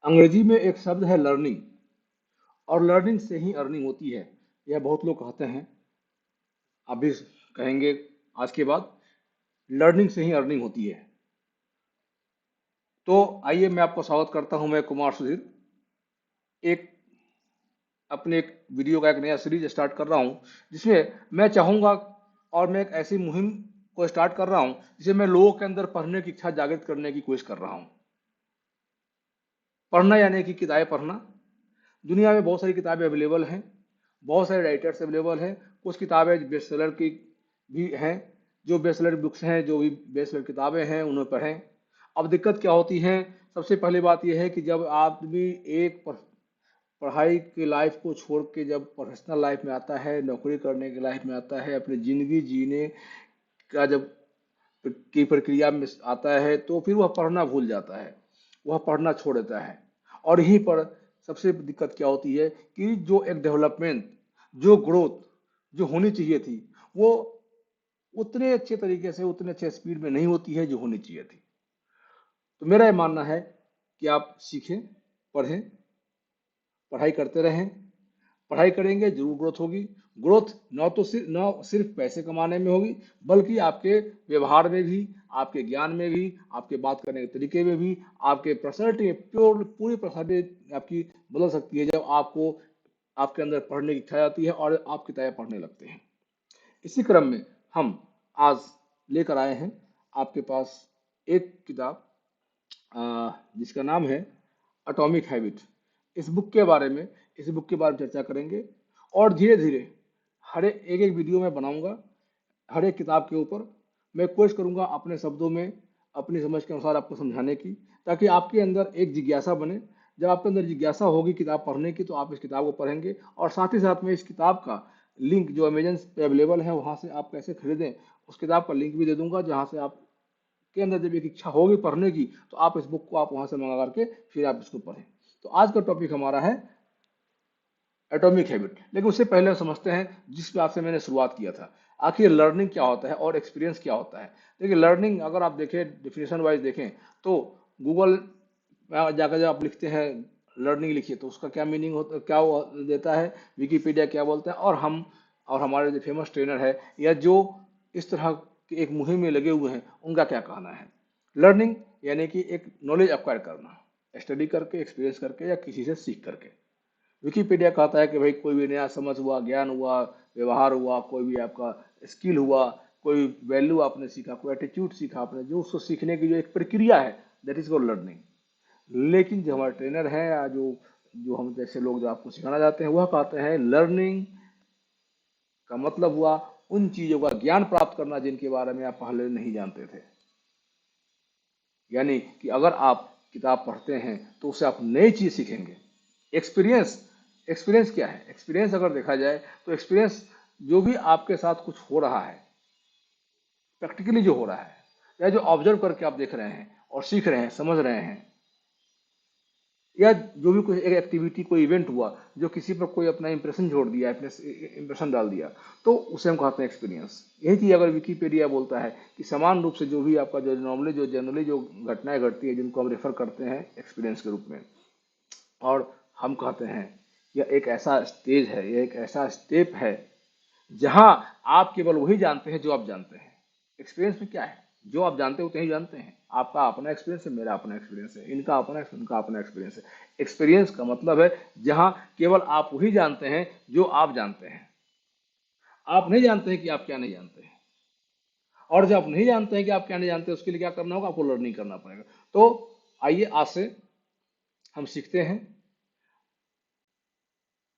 अंग्रेजी में एक शब्द है लर्निंग, और लर्निंग से ही अर्निंग होती है। यह बहुत लोग कहते हैं, आप भी कहेंगे आज के बाद, लर्निंग से ही अर्निंग होती है। तो आइए मैं आपको स्वागत करता हूं, मैं कुमार सुधीर, एक अपने एक वीडियो का एक नया सीरीज स्टार्ट कर रहा हूं, जिसमें मैं चाहूंगा, और मैं एक ऐसी मुहिम को स्टार्ट कर रहा हूं जिसे मैं लोगों के अंदर पढ़ने की इच्छा जागृत करने की कोशिश कर रहा हूं। पढ़ना यानी कि किताबें पढ़ना। दुनिया में बहुत सारी किताबें अवेलेबल हैं, बहुत सारे राइटर्स अवेलेबल हैं। कुछ किताबें बेस्ट सेलर की भी हैं, जो बेस्ट सेलर बुक्स हैं, जो भी बेस्ट सेलर किताबें हैं उन्हें पढ़ें। अब दिक्कत क्या होती है? सबसे पहली बात यह है कि जब आदमी एक पढ़ाई की लाइफ को छोड़ के जब प्रोफेशनल लाइफ में आता है, नौकरी करने की लाइफ में आता है, अपनी ज़िंदगी जीने का जब की प्रक्रिया में आता है, तो फिर वह पढ़ना भूल जाता है, वह पढ़ना छोड़ देता है। और यहीं पर सबसे दिक्कत क्या होती है कि जो एक डेवलपमेंट, जो ग्रोथ जो होनी चाहिए थी, वो उतने अच्छे तरीके से, उतने अच्छे स्पीड में नहीं होती है जो होनी चाहिए थी। तो मेरा ये मानना है कि आप सीखें, पढ़ें, पढ़ाई करते रहें। पढ़ाई करेंगे जरूर ग्रोथ होगी। ग्रोथ न सिर्फ पैसे कमाने में होगी, बल्कि आपके व्यवहार में भी, आपके ज्ञान में भी, आपके बात करने के तरीके में भी, आपके पर्सनैलिटी में, प्योर पूरी पर्सनैलिटी आपकी बदल सकती है जब आपको आपके अंदर पढ़ने की इच्छा आती है और आप किताबें पढ़ने लगते हैं। इसी क्रम में हम आज लेकर आए हैं आपके पास एक किताब, जिसका नाम है एटॉमिक हैबिट। इस बुक के बारे में चर्चा करेंगे, और धीरे धीरे हर एक एक वीडियो में बनाऊंगा, हर एक किताब के ऊपर मैं कोशिश करूंगा अपने शब्दों में, अपनी समझ के अनुसार आपको समझाने की, ताकि आपके अंदर एक जिज्ञासा बने। जब आपके अंदर जिज्ञासा होगी किताब पढ़ने की, तो आप इस किताब को पढ़ेंगे, और साथ ही साथ में इस किताब का लिंक जो अमेजन पे अवेलेबल है, वहाँ से आप कैसे खरीदें उस किताब का लिंक भी दे दूंगा, जहाँ से आप के अंदर जब एक इच्छा होगी पढ़ने की, तो आप इस बुक को आप वहां से मंगा करके फिर आप इसको पढ़ें। तो आज का टॉपिक हमारा है एटॉमिक हैबिट। लेकिन उससे पहले हम समझते हैं जिस बात से मैंने शुरुआत किया था, आखिर लर्निंग क्या होता है और एक्सपीरियंस क्या होता है। देखिए, लर्निंग अगर आप देखें, डेफिनेशन वाइज देखें, तो गूगल जाकर जब आप लिखते हैं लर्निंग लिखिए, तो उसका क्या मीनिंग होता, क्या वो देता है, विकीपीडिया क्या बोलता है, और हम और हमारे जो फेमस ट्रेनर है या जो इस तरह की एक मुहिम में लगे हुए हैं, उनका क्या कहना है। लर्निंग यानी कि एक नॉलेज एक्वायर करना, स्टडी करके, एक्सपीरियंस करके, या किसी से सीख करके। विकीपीडिया कहता है कि भाई कोई भी नया समझ हुआ, ज्ञान हुआ, व्यवहार हुआ, कोई भी आपका स्किल हुआ, कोई वैल्यू आपने सीखा, कोई एटीट्यूड सीखा आपने, जो उसको सीखने की जो एक प्रक्रिया है, दैट इज कॉल्ड लर्निंग। लेकिन जो हमारे ट्रेनर हैं, या जो जो हम जैसे लोग जो आपको सिखाना चाहते हैं, वह कहते हैं लर्निंग का मतलब हुआ उन चीजों का ज्ञान प्राप्त करना जिनके बारे में आप पहले नहीं जानते थे। यानी कि अगर आप किताब पढ़ते हैं तो उससे आप नई चीज सीखेंगे। एक्सपीरियंस, एक्सपीरियंस क्या है? एक्सपीरियंस अगर देखा जाए, तो एक्सपीरियंस जो भी आपके साथ कुछ हो रहा है, प्रैक्टिकली जो हो रहा है, या जो ऑब्जर्व करके आप देख रहे हैं और सीख रहे हैं, समझ रहे हैं, या जो भी कोई एक एक्टिविटी, कोई इवेंट हुआ जो किसी पर कोई अपना इंप्रेशन जोड़ दिया, अपने इंप्रेशन डाल दिया, तो उसे हम कहते हैं एक्सपीरियंस। यही चीज अगर विकीपीडिया बोलता है कि समान रूप से जो भी आपका जो नॉर्मली जो जनरली जो घटनाएं घटती है, जिनको हम रेफर करते हैं एक्सपीरियंस के रूप में, और हम कहते हैं यह एक ऐसा स्टेज है, यह एक ऐसा स्टेप है जहां आप केवल वही जानते हैं जो आप जानते हैं। एक्सपीरियंस में क्या है? जो आप जानते हो वही जानते हैं। आपका अपना एक्सपीरियंस है, मेरा अपना एक्सपीरियंस है, इनका अपना, उनका अपना एक्सपीरियंस है। एक्सपीरियंस का मतलब है जहां केवल आप वही जानते हैं जो आप जानते हैं। आप नहीं जानते हैं कि आप क्या नहीं जानते हैं, और जब आप नहीं जानते हैं कि आप क्या नहीं जानते, उसके लिए क्या करना होगा? आपको लर्निंग करना पड़ेगा। तो आइए आज से हम सीखते हैं,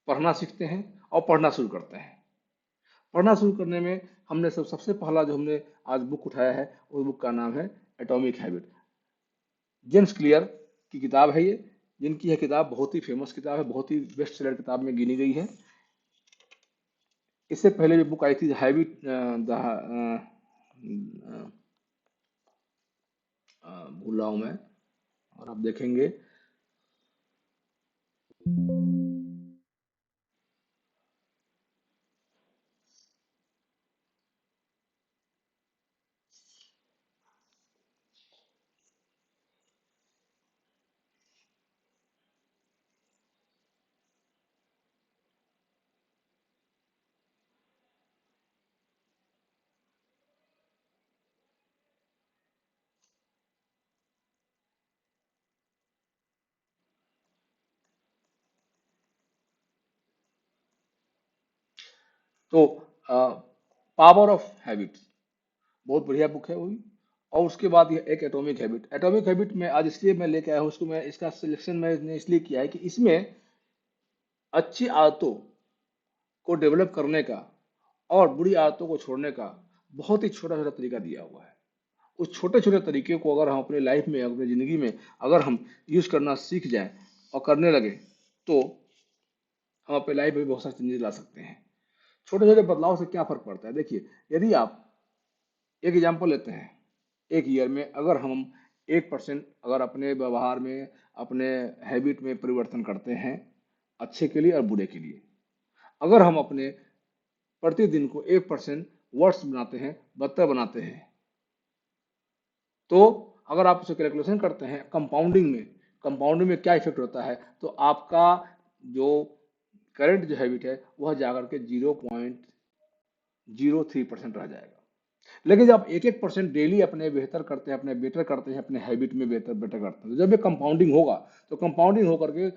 पढ़ना सीखते हैं और पढ़ना शुरू करते हैं। पढ़ना शुरू करने में हमने सबसे पहला जो हमने आज बुक उठाया है, उस बुक का नाम है एटॉमिक हैबिट। जेम्स क्लियर की किताब है ये, जिनकी यह किताब बहुत ही फेमस किताब है, बहुत ही बेस्ट सेलर किताब में गिनी गई है। इससे पहले जो बुक आई थी हैबिट, भूल रहा हूँ मैं, और आप देखेंगे। तो पावर ऑफ हैबिट बहुत बढ़िया बुक है वो भी। और उसके बाद ये एक एटॉमिक हैबिट, एटॉमिक हैबिट में आज इसलिए मैं लेके आया हूँ उसको, मैं इसका सिलेक्शन मैंने इसलिए किया है कि इसमें अच्छी आदतों को डेवलप करने का और बुरी आदतों को छोड़ने का बहुत ही छोटा छोटा तरीका दिया हुआ है। उस छोटे छोटे तरीके को अगर हम अपनी लाइफ में, अपनी ज़िंदगी में अगर हम यूज़ करना सीख जाएं और करने लगे, तो हम अपनी लाइफ में बहुत सारे चेंजेस ला सकते हैं। छोटे छोटे बदलाव से क्या फ़र्क पड़ता है, देखिए, यदि आप एक एग्जाम्पल लेते हैं, एक ईयर में अगर हम 1% अगर अपने व्यवहार में, अपने हैबिट में परिवर्तन करते हैं, अच्छे के लिए और बुरे के लिए, अगर हम अपने प्रतिदिन को 1% वर्ष बनाते हैं, बदतर बनाते हैं, तो अगर आप उसे कैलकुलेशन करते हैं कंपाउंडिंग में, कंपाउंडिंग में क्या इफेक्ट होता है, तो आपका जो करंट जो हैबिट है वह जाकर के 0.03% रह जाएगा। लेकिन जब आप 1-1% डेली अपने बेहतर करते हैं, अपने बेटर करते हैं, अपने हैबिट में बेहतर बेटर करते हैं, तो जब ये कंपाउंडिंग होगा, तो कंपाउंडिंग होकर के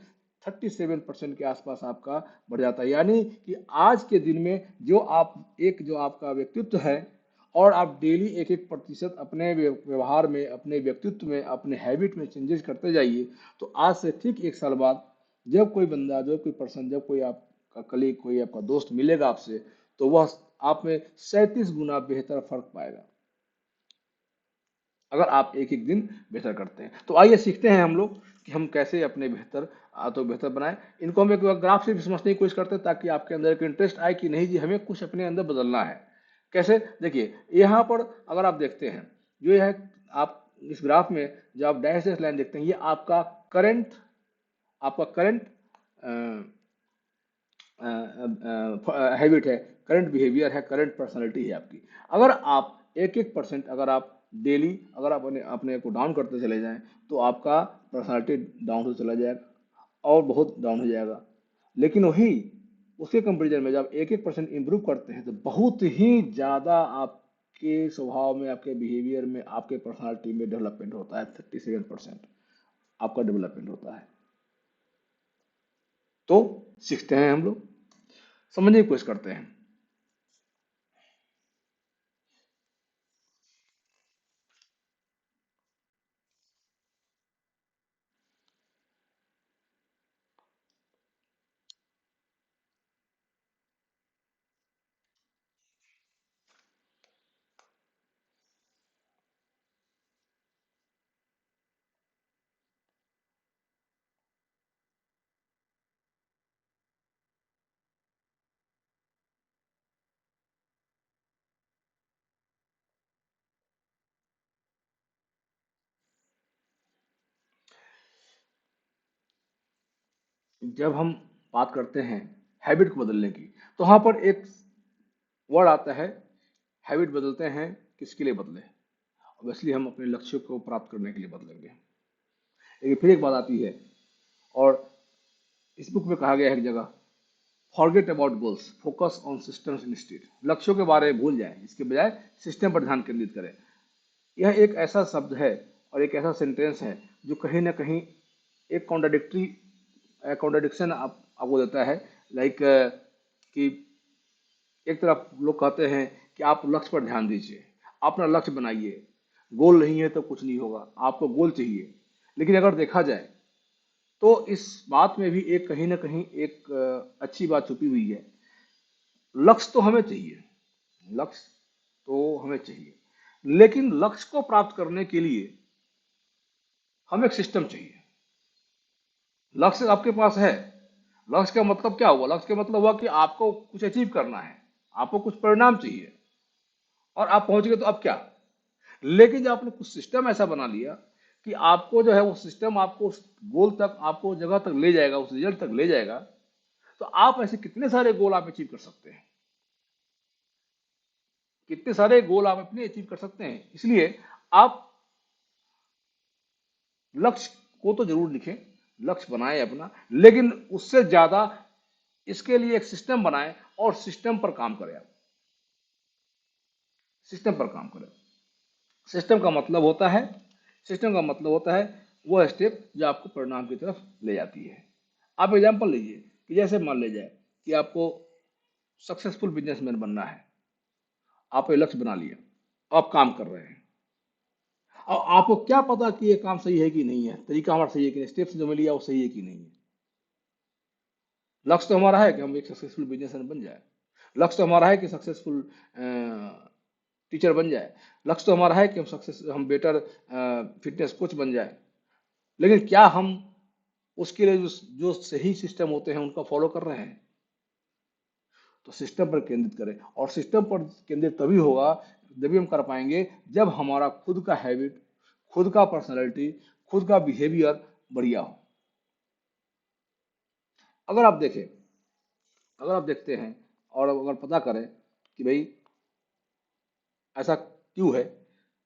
37% के आसपास आपका बढ़ जाता है। यानी कि आज के दिन में जो आपका व्यक्तित्व है, और आप डेली 1-1% अपने व्यवहार में, अपने व्यक्तित्व में, अपने हैबिट में चेंजेस करते जाइए, तो आज से ठीक 1 साल बाद जब कोई बंदा, जब कोई पर्सन, जब कोई आपका कलीग, कोई आपका दोस्त मिलेगा आपसे, तो वह आप में 37 गुना बेहतर फर्क पाएगा, अगर आप एक एक दिन बेहतर करते हैं। तो आइए सीखते हैं हम लोग कि हम कैसे अपने बेहतर बनाएं। इनको हम एक ग्राफ से भी समझने की कोशिश करते हैं, ताकि आपके अंदर एक इंटरेस्ट आए कि नहीं जी, हमें कुछ अपने अंदर बदलना है। कैसे, देखिए, यहाँ पर अगर आप देखते हैं, जो यह है, आप इस ग्राफ में जो आप डैश डैश लाइन देखते हैं, ये आपका करंट हैबिट है, करंट बिहेवियर है, करंट पर्सनैलिटी है आपकी। अगर आप 1-1% अगर आप डेली, अगर आप अपने अपने को डाउन करते चले जाएं, तो आपका पर्सनैलिटी डाउन होता चला जाएगा और बहुत डाउन हो जाएगा। लेकिन वही उसके कंपेरिजन में जब 1-1% इम्प्रूव करते हैं, तो बहुत ही ज़्यादा आपके स्वभाव में, आपके बिहेवियर में, आपके पर्सनैलिटी में डेवलपमेंट होता है। 37% आपका डेवलपमेंट होता है। तो सीखते हैं हम लोग, समझने की कोशिश करते हैं। जब हम बात करते हैं हैबिट को बदलने की, तो वहाँ पर एक वर्ड आता है, हैबिट बदलते हैं किसके लिए बदले, ऑब्वियसली हम अपने लक्ष्य को प्राप्त करने के लिए बदलेंगे। लेकिन फिर एक बात आती है, और इस बुक में कहा गया है एक जगह, forget about goals, focus on systems instead. लक्ष्यों के बारे में भूल जाएं, इसके बजाय सिस्टम पर ध्यान केंद्रित करें। यह एक ऐसा शब्द है और एक ऐसा सेंटेंस है जो कहीं ना कहीं एक कॉन्ट्राडिक्शन आपको देता है। लाइक कि एक तरफ लोग कहते हैं कि आप लक्ष्य पर ध्यान दीजिए, अपना लक्ष्य बनाइए, गोल नहीं है तो कुछ नहीं होगा, आपको गोल चाहिए। लेकिन अगर देखा जाए, तो इस बात में भी एक कहीं ना कहीं एक अच्छी बात छुपी हुई है। लक्ष्य तो हमें चाहिए, लक्ष्य तो हमें चाहिए, लेकिन लक्ष्य को प्राप्त करने के लिए हमें एक सिस्टम चाहिए। लक्ष्य आपके पास है, लक्ष्य का मतलब क्या हुआ, लक्ष्य का मतलब हुआ कि आपको कुछ अचीव करना है, आपको कुछ परिणाम चाहिए, और आप पहुंच गए, तो अब क्या। लेकिन जब आपने कुछ सिस्टम ऐसा बना लिया कि आपको जो है वो सिस्टम आपको उस गोल तक, आपको उस जगह तक ले जाएगा, उस रिजल्ट तक ले जाएगा, तो आप ऐसे कितने सारे गोल आप अचीव कर सकते हैं, कितने सारे गोल आप अपने अचीव कर सकते हैं। इसलिए आप लक्ष्य को तो जरूर लिखें, लक्ष्य बनाएं अपना, लेकिन उससे ज्यादा इसके लिए एक सिस्टम बनाएं और सिस्टम पर काम करें। आप सिस्टम पर काम करें। सिस्टम का मतलब होता है, सिस्टम का मतलब होता है वो स्टेप जो आपको परिणाम की तरफ ले जाती है। आप एग्जांपल लीजिए कि जैसे मान लीजिए कि आपको सक्सेसफुल बिजनेसमैन बनना है, आप ये लक्ष्य बना लिया, आप काम कर रहे हैं। और आपको क्या पता कि ये काम सही है कि नहीं है, तरीका हमारा सही है कि नहीं, स्टेप्स जो मैं लिया वो सही है कि नहीं है। लक्ष्य तो हमारा है कि हम एक सक्सेसफुल बिजनेसमैन बन जाए, लक्ष्य तो हमारा है कि सक्सेसफुल टीचर बन जाए, लक्ष्य तो हमारा है कि हम बेटर फिटनेस कोच बन जाए। लेकिन क्या हम उसके लिए जो जो सही सिस्टम होते हैं उनका फॉलो कर रहे हैं? तो सिस्टम पर केंद्रित करें, और सिस्टम पर केंद्रित तभी होगा, जब हम कर पाएंगे जब हमारा खुद का हैबिट, खुद का पर्सनैलिटी, खुद का बिहेवियर बढ़िया हो। अगर आप देखें, अगर आप देखते हैं और अगर पता करें कि भाई ऐसा क्यों है,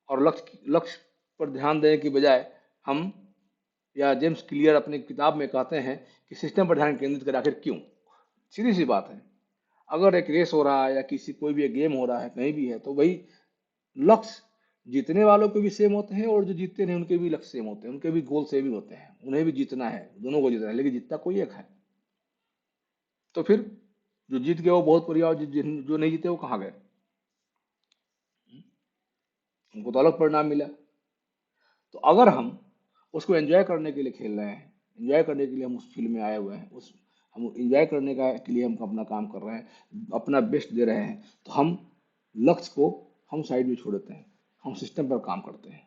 और लक्ष्य लक्ष्य पर ध्यान देने की बजाय हम, या जेम्स क्लियर अपनी किताब में कहते हैं कि सिस्टम पर ध्यान केंद्रित करें, आखिर क्यों? सीधी सी बात है, अगर एक रेस हो रहा है या किसी कोई भी एक गेम हो रहा है कहीं भी है, तो वही लक्ष्य जीतने वालों के भी सेम होते हैं और जो जीतते नहीं उनके भी लक्ष्य सेम होते हैं, उनके भी गोल सेम ही होते हैं, उन्हें भी जीतना है, दोनों को जीतना है, लेकिन जीतता कोई एक है। तो फिर जो जीत गए वो बहुत बढ़िया, और जो नहीं जीते वो कहाँ गए? उनको तो अलग परिणाम मिला। तो अगर हम उसको एंजॉय करने के लिए खेल रहे हैं, एंजॉय करने के लिए हम उस फील्ड में आए हुए हैं, उस हम एंजॉय करने का के लिए हम अपना काम कर रहे हैं, अपना बेस्ट दे रहे हैं, तो हम लक्ष्य को हम साइड में छोड़ देते हैं, हम सिस्टम पर काम करते हैं।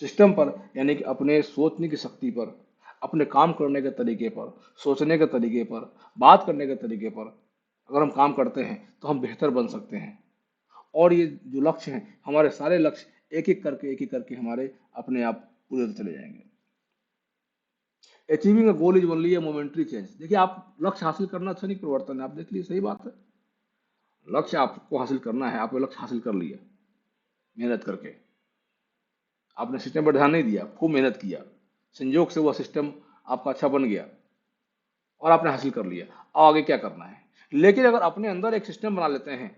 सिस्टम पर यानी कि अपने सोचने की शक्ति पर, अपने काम करने के तरीके पर, सोचने के तरीके पर, बात करने के तरीके पर अगर हम काम करते हैं तो हम बेहतर बन सकते हैं। और ये जो लक्ष्य हैं, हमारे सारे लक्ष्य एक एक करके हमारे अपने आप पूरे होते चले जाएंगे। Achieving a goal is only A momentary change. देखिए, आप लक्ष्य हासिल करना क्षणिक परिवर्तन है, आप देख लीजिए, सही बात है। लक्ष्य आपको हासिल करना है, आपने लक्ष्य हासिल कर लिया मेहनत करके, आपने सिस्टम पर ध्यान नहीं दिया, खूब मेहनत किया, संयोग से वह सिस्टम आपका अच्छा बन गया और आपने हासिल कर लिया। अब आगे क्या करना है? लेकिन अगर अपने अंदर एक सिस्टम बना लेते हैं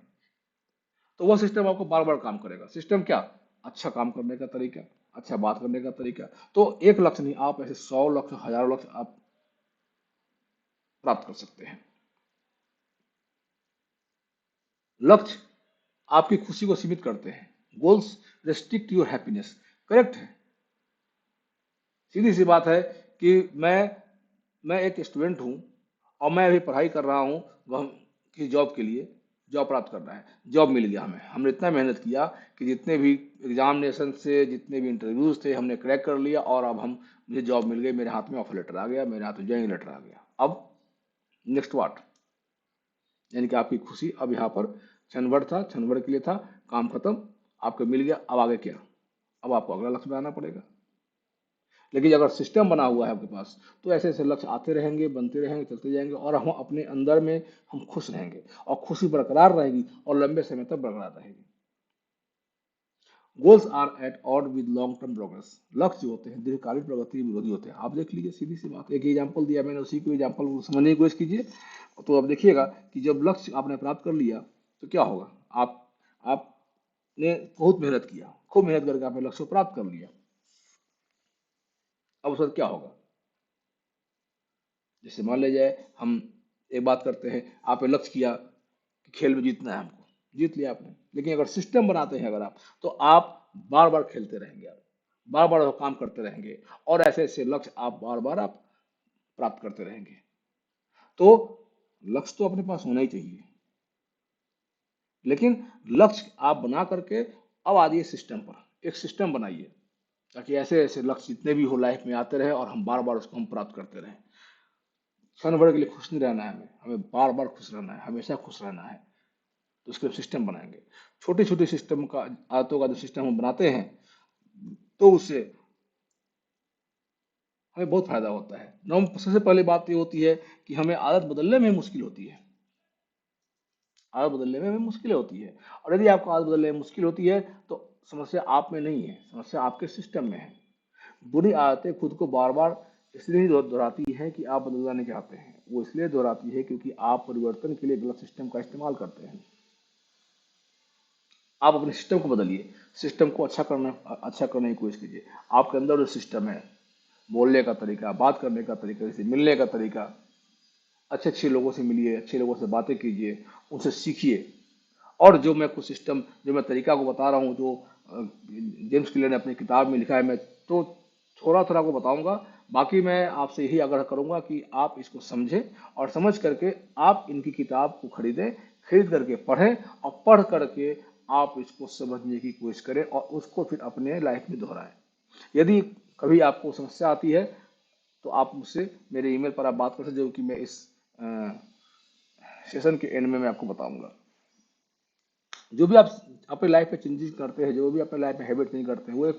तो वह सिस्टम आपको बार बार काम करेगा। सिस्टम क्या? अच्छा काम करने का तरीका, अच्छा बात करने का तरीका। तो एक लक्ष्य नहीं, आप ऐसे 100 लक्ष्य, हजारों लक्ष्य आप प्राप्त कर सकते हैं। लक्ष्य आपकी खुशी को सीमित करते हैं, goals restrict your happiness. Correct है, सीधी सी बात है कि मैं एक स्टूडेंट हूँ और मैं अभी पढ़ाई कर रहा हूँ, वह किसी जॉब के लिए, जॉब प्राप्त करना है। जॉब मिल गया हमें, हमने इतना मेहनत किया कि जितने भी एग्जामिनेशन से, जितने भी इंटरव्यूज थे, हमने क्रैक कर लिया, और अब हम, मुझे जॉब मिल गई, मेरे हाथ में ऑफर लेटर आ गया, मेरे हाथ में ज्वाइनिंग लेटर आ गया। अब नेक्स्ट व्हाट? यानी कि आपकी खुशी अब यहाँ पर क्षण भर था, क्षण भर के लिए था, काम खत्म, आपको मिल गया, अब आगे क्या? अब आपको अगला लक्ष्य बनाना पड़ेगा। लेकिन अगर सिस्टम बना हुआ है आपके पास, तो ऐसे ऐसे लक्ष्य आते रहेंगे, बनते रहेंगे, चलते जाएंगे, और हम अपने अंदर में हम खुश रहेंगे, और खुशी बरकरार रहेगी और लंबे समय तक बरकरार रहेगी। Goals are at odd with long term progress. लक्ष्य जो होते हैं दीर्घकालिक प्रगति के विरोधी होते हैं। आप देख लीजिए, सीधी सी बात, एक एग्जाम्पल दिया मैंने, उसी को एग्जाम्पल समझने की कोशिश कीजिए। तो अब देखिएगा कि जब लक्ष्य आपने प्राप्त कर लिया तो क्या होगा। आपने बहुत मेहनत किया, खूब मेहनत करके आपने लक्ष्य को प्राप्त कर लिया। अब उसका क्या होगा? जैसे मान लीजिए, हम एक बात करते हैं, आपने लक्ष्य किया कि खेल में जीतना है हमको, जीत लिया आपने, लेकिन अगर सिस्टम बनाते हैं अगर आप, तो आप बार बार खेलते रहेंगे, आप बार बार काम करते रहेंगे, और ऐसे ऐसे लक्ष्य आप बार बार आप प्राप्त करते रहेंगे। तो लक्ष्य तो अपने पास होना ही चाहिए, लेकिन लक्ष्य आप बना करके अब आइए सिस्टम पर, एक सिस्टम बनाइए, ताकि ऐसे ऐसे लक्ष्य जितने भी हो लाइफ में आते रहे और हम बार बार उसको हम प्राप्त करते रहें। क्षण भर के लिए खुश नहीं रहना है, हमें हमें बार बार खुश रहना है, हमेशा खुश रहना है। तो उसके सिस्टम बनाएंगे, छोटे छोटे सिस्टम का, आदतों का जो सिस्टम हम बनाते हैं, तो उससे हमें बहुत फायदा होता है। सबसे पहले बात ये होती है कि हमें आदत बदलने में मुश्किल होती है, आदत बदलने में हमें मुश्किल होती है। और यदि आपको आदत बदलने में मुश्किल होती है तो समस्या आप में नहीं है, समस्या आपके सिस्टम में है। बुरी आदतें खुद को बार बार इसलिए ही दोहराती है कि आप बदलना नहीं चाहते हैं, वो इसलिए दोहराती है क्योंकि आप परिवर्तन के लिए गलत सिस्टम का इस्तेमाल करते हैं। आप अपने सिस्टम को बदलिए, सिस्टम को अच्छा करने की कोशिश कीजिए। आपके अंदर जो सिस्टम है, बोलने का तरीका, बात करने का तरीका, जैसे मिलने का तरीका, अच्छे अच्छे लोगों से मिलिए, अच्छे लोगों से बातें कीजिए, उनसे सीखिए। और जो मैं कुछ सिस्टम, जो मैं तरीका को बता रहा हूँ, जो जेम्स क्लियर ने अपनी किताब में लिखा है, मैं तो थोड़ा थोड़ा को बताऊंगा। बाकी मैं आपसे यही आग्रह करूंगा कि आप इसको समझें, और समझ करके आप इनकी किताब को खरीदें, खरीद करके पढ़ें, और पढ़ करके आप इसको समझने की कोशिश करें और उसको फिर अपने लाइफ में दोहराएं। यदि कभी आपको समस्या आती है तो आप मुझसे मेरे ईमेल पर आप बात कर सकते हो, जो कि मैं इस सेशन के एंड में मैं आपको बताऊंगा। जो भी आप अपने लाइफ में चेंजेस करते हैं, जो भी अपने लाइफ में हैबिट नहीं करते हैं,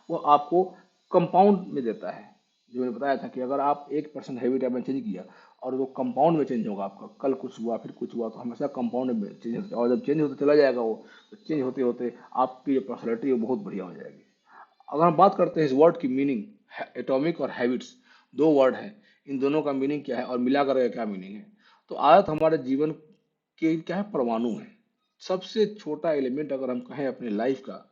वो आपको कंपाउंड में देता है। जो मैंने बताया था कि अगर आप 1% हैबिट आपने चेंज किया, और वो कंपाउंड में चेंज होगा आपका, कल कुछ हुआ फिर कुछ हुआ, तो हमेशा कंपाउंड में चेंज होता है। और जब चेंज होते चला जाएगा वो, तो चेंज होते होते आपकी जो पर्सनैलिटी है वो बहुत बढ़िया हो जाएगी। अगर हम बात करते हैं इस वर्ड की मीनिंग, एटॉमिक और हैबिट्स, दो वर्ड है, इन दोनों का मीनिंग क्या है और मिला करके क्या मीनिंग है। तो आदत हमारे जीवन के क्या है, परमाणु है। सबसे छोटा एलिमेंट अगर हम कहें अपने लाइफ का,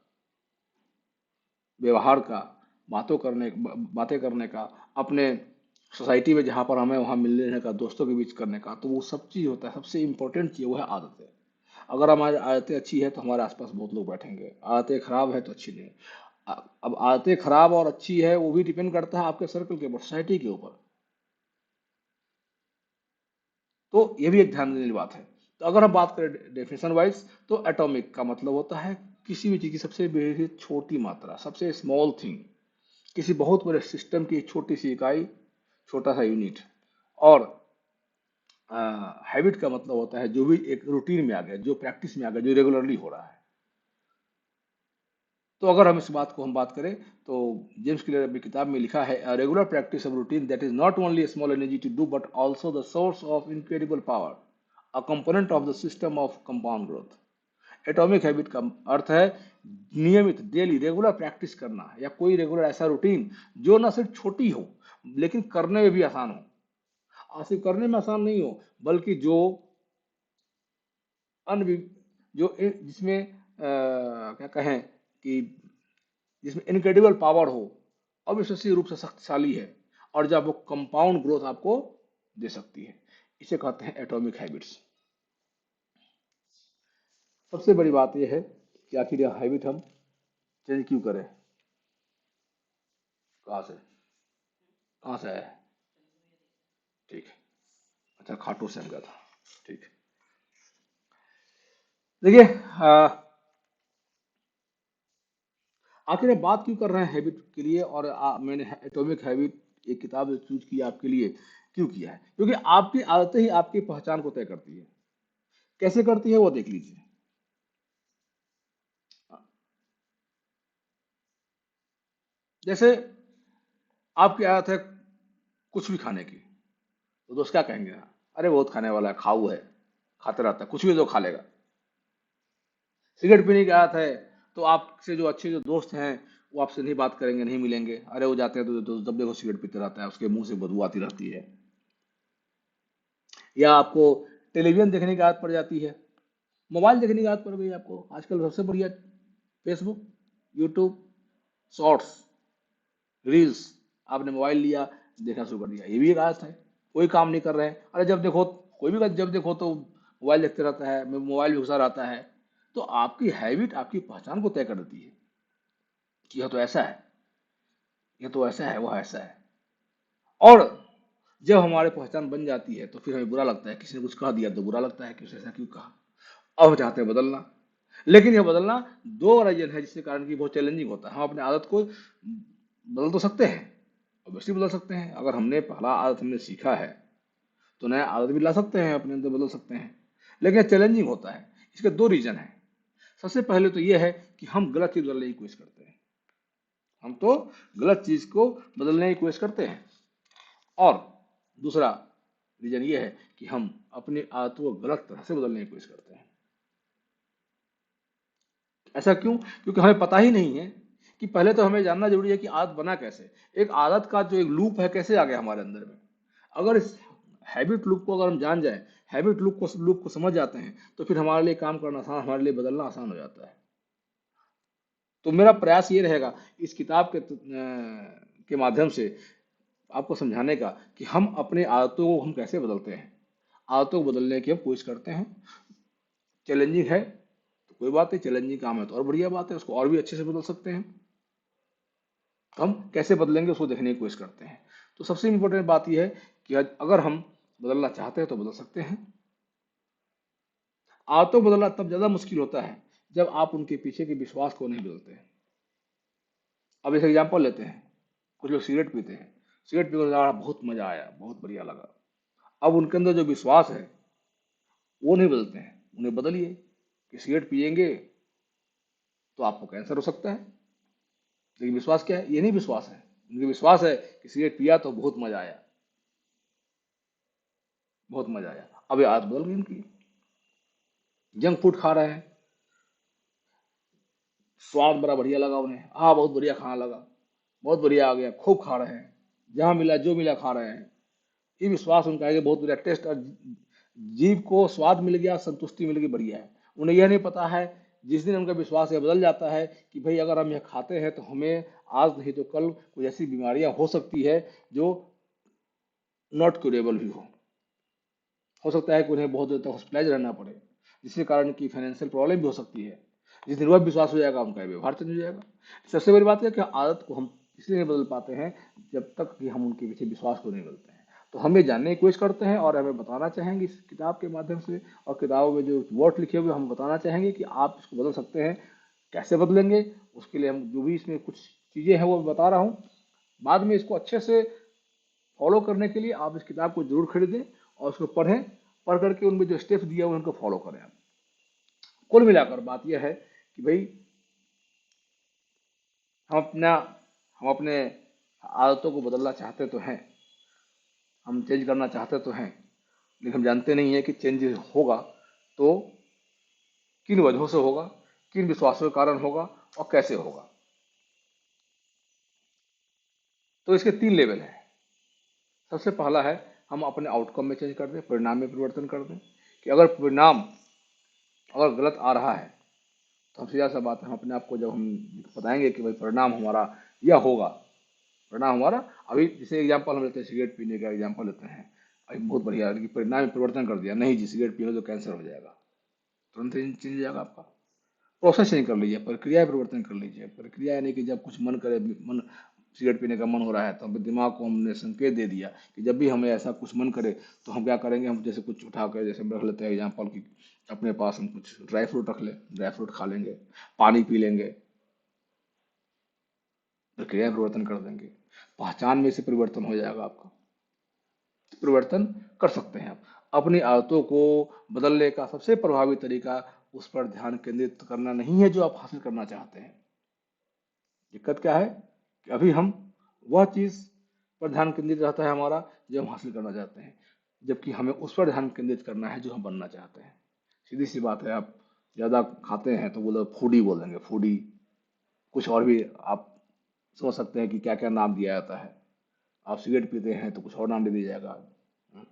व्यवहार का, बातें करने का, अपने सोसाइटी में जहाँ पर हमें वहाँ मिलने रहने का, दोस्तों के बीच करने का, तो वो सब चीज़ होता है। सबसे इम्पोर्टेंट चीज़ वो है आदतें। अगर हमारी आदतें अच्छी है तो हमारे आसपास बहुत लोग बैठेंगे, आदतें खराब है तो अच्छी नहीं। अब आदतें खराब और अच्छी है वो भी डिपेंड करता है आपके सर्कल के ऊपर, सोसाइटी के ऊपर। तो ये भी एक ध्यान देने वाली बात है। तो अगर हम बात करें डेफिनेशन वाइज, तो एटॉमिक का मतलब होता है किसी भी चीज की सबसे बेहद छोटी मात्रा, सबसे स्मॉल थिंग, किसी बहुत बड़े सिस्टम की एक छोटी सी इकाई, छोटा सा यूनिट। और हैबिट का मतलब होता है जो भी एक रूटीन में आ गया, जो प्रैक्टिस में आ गया, जो रेगुलरली हो रहा है। तो अगर हम इस बात को हम बात करें, तो जेम्स क्लियर अपनी किताब में लिखा है, regular practice of routine that is not only small energy to do but also the source of incredible power, a component of the system of compound growth. Atomic habit का अर्थ है नियमित, daily, regular practice करना, या कोई regular ऐसा routine जो ना सिर्फ छोटी हो लेकिन करने में भी आसान हो। सिर्फ करने में आसान नहीं हो, बल्कि जो अन जिसमें क्या कहें कि जिसमें इनक्रेडिबल पावर हो, अविश्वसनीय रूप से शक्तिशाली है, और जब वो कंपाउंड ग्रोथ आपको दे सकती है। इसे कहते हैं एटॉमिक हैबिट्स। सबसे बड़ी बात यह है कि आखिर यह हैबिट हम चेंज क्यों करें। कहाँ से, कहाँ से आया है? ठीक है। अच्छा, खाटू श्याम का था। ठीक है। देखिए, आखिर हम बात क्यों कर रहे हैं हैबिट के लिए, और मैंने एटॉमिक हैबिट एक किताब जो चूज की आपके लिए क्यों किया है, क्योंकि आपकी आदतें ही आपकी पहचान को तय करती है। कैसे करती है वो देख लीजिए। जैसे आपकी आदत है कुछ भी खाने की, तो दोस्त क्या कहेंगे, अरे बहुत खाने वाला है, खाऊ है, खाते रहता है, कुछ भी तो खा लेगा। सिगरेट पीने की आदत है, तो आपसे जो अच्छे जो दोस्त हैं वो आपसे नहीं बात करेंगे, नहीं मिलेंगे, अरे वो जाते हैं तो जब देखो सिगरेट पीते रहता है, उसके मुंह से बदबू आती रहती है। या आपको टेलीविजन देखने की आदत पड़ जाती है, मोबाइल देखने की आदत पड़ गई आपको, आजकल सबसे बढ़िया फेसबुक, यूट्यूब, शॉर्ट्स, रील्स, आपने मोबाइल लिया, देखना शुरू कर दिया, ये भी एक आदत है। कोई काम नहीं कर रहे हैं, अरे जब देखो, कोई भी जब देखो तो मोबाइल देखते रहता है, मोबाइल में घुसा रहता है। तो आपकी हैबिट आपकी पहचान को तय कर देती है कि यह तो ऐसा है, यह तो ऐसा है, वह ऐसा है। और जब हमारे पहचान बन जाती है तो फिर हमें बुरा लगता है, किसी ने कुछ कह दिया तो बुरा लगता है कि उसने ऐसा क्यों कहा। अब हम चाहते हैं बदलना, लेकिन यह बदलना दो रीजन है जिसके कारण कि बहुत चैलेंजिंग होता है। हम अपने आदत को बदल तो सकते हैं, अवश्य बदल सकते हैं। अगर हमने पहला आदत हमने सीखा है तो नया आदत भी ला सकते हैं, अपने अंदर बदल सकते हैं, लेकिन चैलेंजिंग होता है। इसके दो रीजन है। सबसे पहले तो यह है कि हम गलत चीज बदलने की कोशिश करते हैं, हम तो गलत चीज को बदलने की कोशिश करते हैं। और दूसरा रीजन ये है कि हम अपनी आदतों को गलत तरह से बदलने की कोशिश करते हैं। ऐसा क्यों? क्योंकि हमें पता ही नहीं है कि पहले तो हमें जानना जरूरी है कि आदत बना कैसे, एक आदत का जो एक लूप है कैसे आ गया हमारे अंदर में। अगर इस हैबिट लूप को अगर हम जान जाए, हैबिट लूप को समझ जाते हैं, तो फिर हमारे लिए काम करना आसान, हमारे लिए बदलना आसान हो जाता है। तो मेरा प्रयास ये रहेगा इस किताब के माध्यम से आपको समझाने का कि हम अपने आदतों को हम कैसे बदलते हैं, आदतों को बदलने की हम कोशिश करते हैं। चैलेंजिंग है तो कोई बात नहीं, चैलेंजिंग काम है तो और बढ़िया बात है, उसको और भी अच्छे से बदल सकते हैं। तो हम कैसे बदलेंगे उसको देखने की कोशिश करते हैं। तो सबसे इम्पोर्टेंट बात यह है कि अगर हम बदलना चाहते हैं तो बदल सकते हैं। आदतों को बदलना तब ज्यादा मुश्किल होता है जब आप उनके पीछे के विश्वास को नहीं बदलते हैं। अब एक एग्जांपल लेते हैं, कुछ लोग सिगरेट पीते हैं, सिगरेट पीकर बहुत मजा आया, बहुत बढ़िया लगा। अब उनके अंदर जो विश्वास है वो नहीं बदलते हैं, उन्हें बदलिए कि सिगरेट पिएंगे तो आपको कैंसर हो सकता है। लेकिन विश्वास क्या है? ये नहीं विश्वास है, उनके विश्वास है कि सिगरेट पिया तो बहुत मजा आया, बहुत मजा आया। अब ये आदत बदल गई उनकी, जंक फूड खा रहे हैं, स्वाद बड़ा बढ़िया लगा उन्हें, हाँ बहुत बढ़िया खाना लगा, बहुत बढ़िया आ गया, खूब खा रहे हैं, जहां मिला जो मिला खा रहे हैं। ये विश्वास उनका है कि बहुत बढ़िया टेस्ट, और जीव को स्वाद मिल गया, संतुष्टि मिल गई, बढ़िया है। उन्हें यह नहीं पता है, जिस दिन उनका विश्वास यह बदल जाता है कि भाई अगर हम यह खाते हैं तो हमें आज नहीं तो कल कोई ऐसी बीमारियां हो सकती है जो नॉट क्यूरेबल भी हो सकता है कि उन्हें बहुत देर तक हॉस्पिटलाइज रहना पड़े, जिसके कारण की फाइनेंशियल प्रॉब्लम भी हो सकती है। जिस दिन वह विश्वास हो जाएगा उनका व्यवहार चेंज हो जाएगा। सबसे बड़ी बात है कि आदत को हम इसलिए नहीं बदल पाते हैं जब तक कि हम उनके पीछे विश्वास को नहीं बदलते हैं। तो हम ये जानने की कोशिश करते हैं और हमें बताना चाहेंगे इस किताब के माध्यम से, और किताबों में जो वर्ड लिखे हुए हम बताना चाहेंगे कि आप इसको बदल सकते हैं। कैसे बदलेंगे उसके लिए हम जो भी इसमें कुछ चीज़ें हैं वो मैं बता रहा हूँ। बाद में इसको अच्छे से फॉलो करने के लिए आप इस किताब को जरूर खरीदें और उसको पढ़ें, पढ़ करके उनमें जो स्टेप्स दिए हुए उनको फॉलो करें आप। कुल मिलाकर बात यह है कि भाई हम अपना हम अपने आदतों को बदलना चाहते तो हैं, हम चेंज करना चाहते तो हैं, लेकिन हम जानते नहीं है कि चेंज होगा तो किन वजहों से होगा, किन विश्वासों के कारण होगा और कैसे होगा। तो इसके 3 लेवल हैं। सबसे पहला है हम अपने आउटकम में चेंज कर दें, परिणाम में परिवर्तन कर दें, कि अगर परिणाम अगर गलत आ रहा है तो हम सीधा सा बात है, हम अपने आप को जब हम बताएंगे कि भाई परिणाम हमारा यह होगा, परिणाम हमारा, अभी जैसे एग्जांपल हम लेते हैं, सिगरेट पीने का एग्जांपल लेते हैं, अभी बहुत बढ़िया कि परिणाम में परिवर्तन कर दिया, नहीं जी सिगरेट पियो तो कैंसर हो जाएगा, तुरंत चेंज हो जाएगा आपका। प्रोसेस चेंज कर लीजिए, प्रक्रिया परिवर्तन कर लीजिए। प्रक्रिया यानी कि जब कुछ मन करे, मन सिगरेट पीने का मन हो रहा है तो हम दिमाग को हमने संकेत दे दिया कि जब भी हमें ऐसा कुछ मन करे तो हम क्या करेंगे, हम जैसे कुछ उठा कर, जैसे हम रख लेते हैं एग्जाम्पल कि अपने पास हम कुछ ड्राई फ्रूट रख लें, ड्राई फ्रूट खा लेंगे, पानी पी लेंगे, प्रक्रिया परिवर्तन कर देंगे, पहचान में से परिवर्तन हो जाएगा आपका। परिवर्तन कर सकते हैं आप। अपनी आदतों को बदलने का सबसे प्रभावी तरीका उस पर ध्यान केंद्रित करना नहीं है जो आप हासिल करना चाहते हैं। दिक्कत क्या है कि अभी हम वह चीज पर ध्यान केंद्रित रहता है हमारा जो हम हासिल करना चाहते हैं, जबकि हमें उस पर ध्यान केंद्रित करना है जो हम बनना चाहते हैं। सीधी सी बात है, आप ज्यादा खाते हैं तो वो लोग फूडी बोल देंगे, फूडी। कुछ और भी आप सोच सकते हैं कि क्या क्या नाम दिया जाता है। आप सिगरेट पीते हैं तो कुछ और नाम दे दिया जाएगा।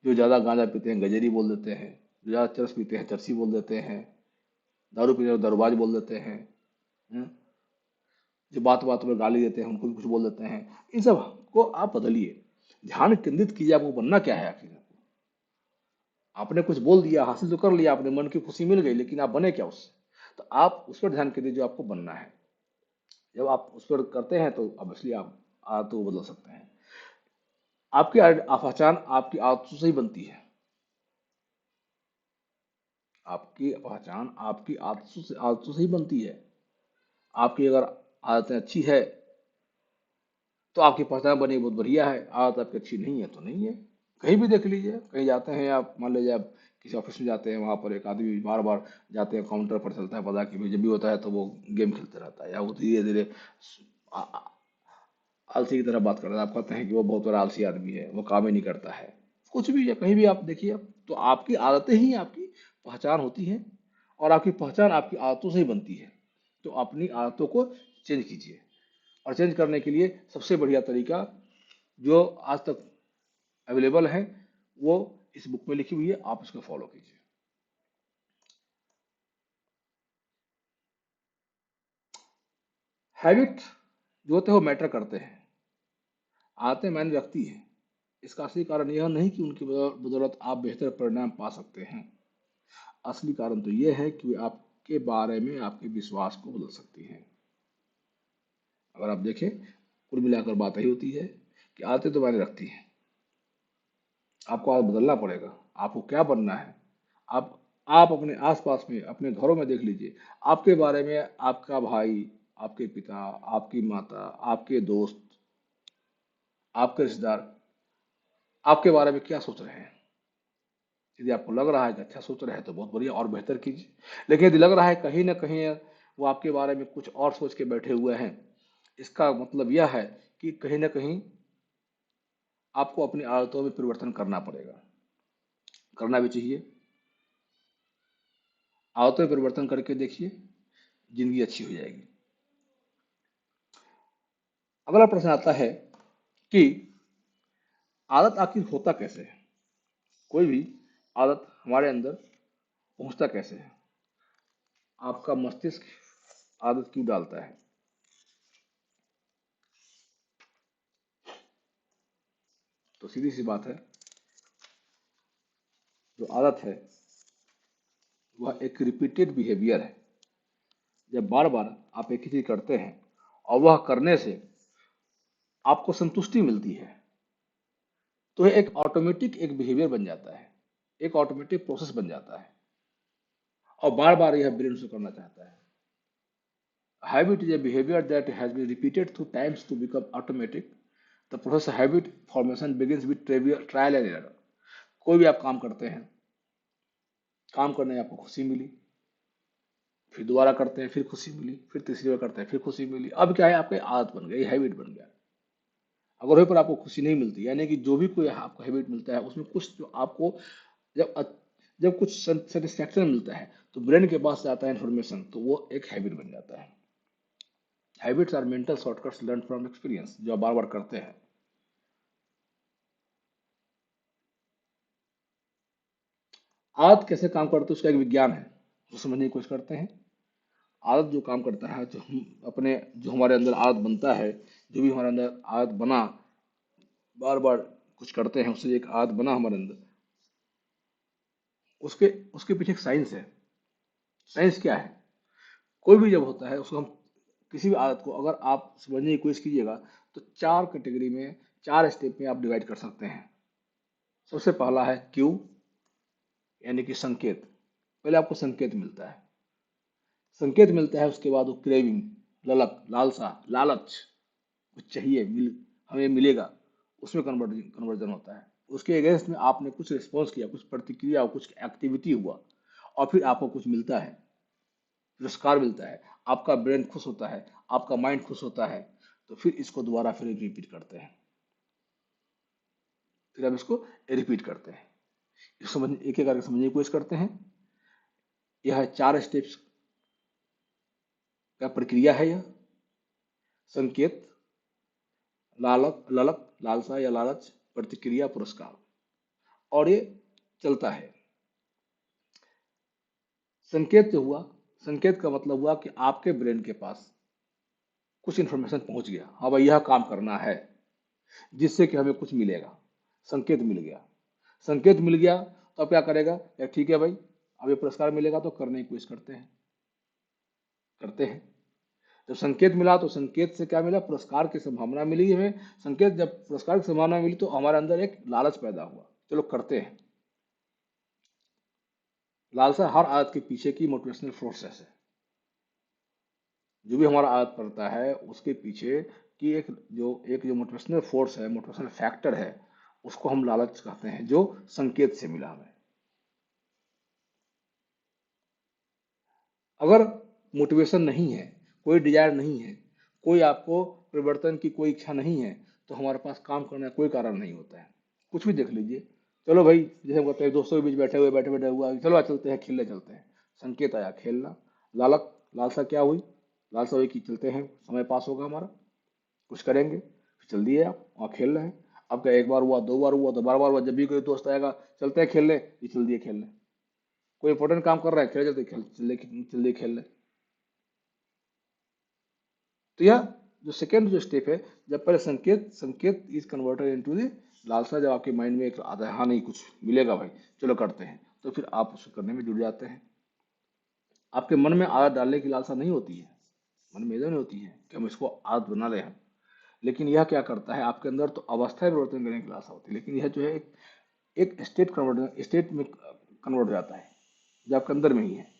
जो ज्यादा गांजा पीते हैं गजेरी बोल देते हैं, जो ज्यादा चरस पीते हैं चरसी बोल देते हैं, दारू पीते हैं दारूबाज बोल देते हैं। हम्म, जो बात बात में गाली देते हैं उनको भी कुछ बोल देते हैं। इन सब को आप बदलिए, ध्यान केंद्रित कीजिए, आपको बनना क्या है आखिर। आपने कुछ बोल दिया, हासिल तो कर लिया, आपने मन की खुशी मिल गई, लेकिन आप बने क्या उससे? तो आप उस पर ध्यान केंद्रित जो आपको बनना है, जब आप उस पर करते हैं तो ऑब्वियसली आप आदतों को बदल सकते हैं। आपकी पहचान आपकी आदतों से ही बनती है। आपकी पहचान आपकी आदतों से ही बनती है। आपकी अगर आदतें अच्छी है तो आपकी पहचान बनी बहुत बढ़िया है, आदत आपकी अच्छी नहीं है तो नहीं है। कहीं भी देख लीजिए, कहीं जाते हैं आप, मान लीजिए आप किसी ऑफिस में जाते हैं, वहां पर एक आदमी बार बार जाते हैं काउंटर पर, चलता है पता कि भाई जब भी होता है तो वो गेम खेलते रहता है, या वो धीरे धीरे आलसी की तरह बात कर रहा है। आप कहते हैं कि वो बहुत बड़ा आलसी आदमी है, वो काम ही नहीं करता है। कुछ भी या कहीं भी आप देखिए आप, तो आपकी आदतें ही आपकी पहचान होती हैं, और आपकी पहचान आपकी आदतों से ही बनती है। तो अपनी आदतों को चेंज कीजिए, और चेंज करने के लिए सबसे बढ़िया तरीका जो आज तक अवेलेबल है वो इस बुक में लिखी हुई है, आप उसको फॉलो कीजिए। हैबिट जो होते हैं वो मैटर करते हैं, आदतें मायने रखती हैं, इसका असली कारण यह नहीं कि उनकी बदौलत आप बेहतर परिणाम पा सकते हैं। असली कारण तो यह है कि वे आपके बारे में आपके विश्वास को बदल सकती हैं। अगर आप देखें, कुल मिलाकर बात यही होती है कि आदतें तो मायने रखती हैं। आपको आदत बदलना पड़ेगा। आपको क्या बनना है? आप आप अपने आसपास में, अपने घरों में देख लीजिए, आपके बारे में आपका भाई, आपके पिता, आपकी माता, आपके दोस्त, आपके रिश्तेदार आपके बारे में क्या सोच रहे हैं। यदि आपको लग रहा है कि अच्छा सोच रहे हैं तो बहुत बढ़िया, और बेहतर कीजिए। लेकिन यदि लग रहा है कहीं ना कहीं वो आपके बारे में कुछ और सोच के बैठे हुए हैं, इसका मतलब यह है कि कहीं ना कहीं आपको अपनी आदतों में परिवर्तन करना पड़ेगा। करना भी चाहिए। आदतों में परिवर्तन करके देखिए, जिंदगी अच्छी हो जाएगी। अगला प्रश्न आता है कि आदत आखिर होता कैसे है? कोई भी आदत हमारे अंदर पहुंचता कैसे है? आपका मस्तिष्क आदत क्यों डालता है? तो सीधी सी बात है, जो आदत है वह एक रिपीटेड बिहेवियर है। जब बार बार आप एक ही चीज करते हैं और वह करने से आपको संतुष्टि मिलती है, तो यह एक ऑटोमेटिक एक बिहेवियर बन जाता है, एक ऑटोमेटिक प्रोसेस बन जाता है, और बार बार यह ब्रेन उसको करना चाहता है। Habit is a behavior that has been repeated through times to become automatic. The process of habit formation begins with trial and error. कोई भी आप काम करते हैं, काम करने में आपको खुशी मिली, फिर दोबारा करते हैं, फिर खुशी मिली, फिर तीसरी बार करते हैं, फिर खुशी मिली। अब क्या है, आपकी आदत बन गई, हैबिट बन गया। अगर वहीं पर आपको खुशी नहीं मिलती, यानी कि जो भी कोई आपको हैबिट मिलता है उसमें कुछ जो आपको जब जब कुछ सेटिस्फैक्शन मिलता है तो ब्रेन के पास जाता है इन्फॉर्मेशन, तो वो एक हैबिट बन जाता है। Habits are mental shortcuts learn from experience, जो आप बार बार करते हैं। आदत कैसे काम करती है उसका एक विज्ञान है, वो समझने की कोशिश करते हैं। आदत जो काम करता है, जो हम अपने, जो हमारे अंदर आदत बनता है, जो भी हमारे अंदर आदत बना, बार बार कुछ करते हैं उससे एक आदत बना हमारे अंदर, उसके उसके पीछे एक साइंस है। साइंस क्या है? कोई भी जब होता है उसको हम, किसी भी आदत को अगर आप समझने की कोशिश कीजिएगा तो चार कैटेगरी में, चार स्टेप में आप डिवाइड कर सकते हैं। सबसे पहला है क्यू, यानी कि संकेत। पहले आपको संकेत मिलता है, संकेत मिलता है, उसके बाद वो क्रेविंग, ललक, लालसा, लालच, कुछ चाहिए, हमें मिलेगा, उसमें कन्वर्जन कन्वर्जन होता है। उसके अगेंस्ट में आपने कुछ रिस्पॉन्स किया, कुछ प्रतिक्रिया, कुछ एक्टिविटी हुआ, और फिर आपको कुछ मिलता है, पुरस्कार मिलता है, आपका ब्रेन खुश होता है, आपका माइंड खुश होता है। तो फिर इसको दोबारा फिर रिपीट करते हैं, फिर हम इसको रिपीट करते हैं। इसको समझ, एक एक करके समझने की कोशिश करते हैं। यह चार स्टेप्स का प्रक्रिया है। यह संकेत, लालक, ललक, लालसा या लालच, प्रतिक्रिया, पुरस्कार, और ये चलता है। संकेत जो हुआ, संकेत का मतलब हुआ कि आपके ब्रेन के पास कुछ इंफॉर्मेशन पहुंच गया, हाँ भाई यह काम करना है, जिससे कि हमें कुछ मिलेगा। संकेत मिल गया, संकेत मिल गया तो अब क्या करेगा, या ठीक है भाई, अब ये पुरस्कार मिलेगा तो करने की कोशिश करते हैं, करते हैं। जब संकेत मिला तो संकेत से क्या मिला, पुरस्कार की संभावना मिली हमें। संकेत, जब पुरस्कार की संभावना मिली तो हमारे अंदर एक लालच पैदा हुआ, चलो करते हैं। लालसा हर आदत के पीछे की मोटिवेशनल फोर्सेस है। जो भी हमारा आदत करता है उसके पीछे की एक जो मोटिवेशनल फोर्स है, मोटिवेशनल फैक्टर है, उसको हम लालच कहते हैं, जो संकेत से मिला हमें। अगर मोटिवेशन नहीं है, कोई डिजायर नहीं है, कोई आपको परिवर्तन की कोई इच्छा नहीं है, तो हमारे पास काम करने का कोई कारण नहीं होता है। कुछ भी देख लीजिए, चलो भाई, जैसे हम कहते हैं दोस्तों के बीच बैठे बैठे हुआ, चलो आज चलते हैं खेलने, चलते हैं। संकेत आया खेलना। लालक, लालसा क्या हुई, लालसा हुई कि चलते हैं, समय पास होगा हमारा, कुछ करेंगे, फिर चल दिए आप वहाँ खेल रहे हैं। अब क्या, एक बार हुआ, दो बार हुआ, तो बार बार हुआ, जब भी कोई दोस्त आएगा चलते हैं खेलने, ये चल दिए खेलने। कोई इंपॉर्टेंट काम कर रहा है, खेले चलते, खेल चल दिए खेलने। तो यह जो सेकेंड जो स्टेप है, जब पहले संकेत, संकेत इज कन्वर्टेड इनटू द लालसा जब आपके माइंड में एक आता है, हाँ नहीं कुछ मिलेगा भाई, चलो करते हैं, तो फिर आप उसको करने में जुड़ जाते हैं। आपके मन में आदत डालने की लालसा नहीं होती है, मन में इधर नहीं होती है कि हम इसको आदत बना रहे हैं। लेकिन यह क्या करता है, आपके अंदर तो अवस्था परिवर्तन करने की लालसा होती है, लेकिन यह जो है एक स्टेट में कन्वर्ट हो जाता है जो आपके अंदर में ही है।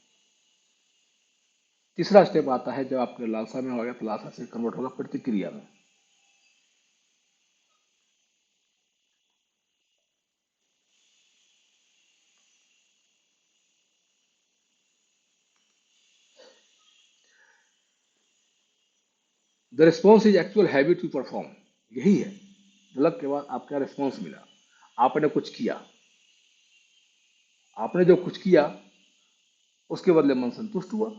तीसरा स्टेप आता है जब आपके लालसा में हो गया तो लालसा से कन्वर्ट होगा प्रतिक्रिया में। The response is actual habit you perform. यही है, ढलक के बाद आपका रिस्पॉन्स मिला, आपने कुछ किया, आपने जो कुछ किया उसके बदले मन संतुष्ट हुआ,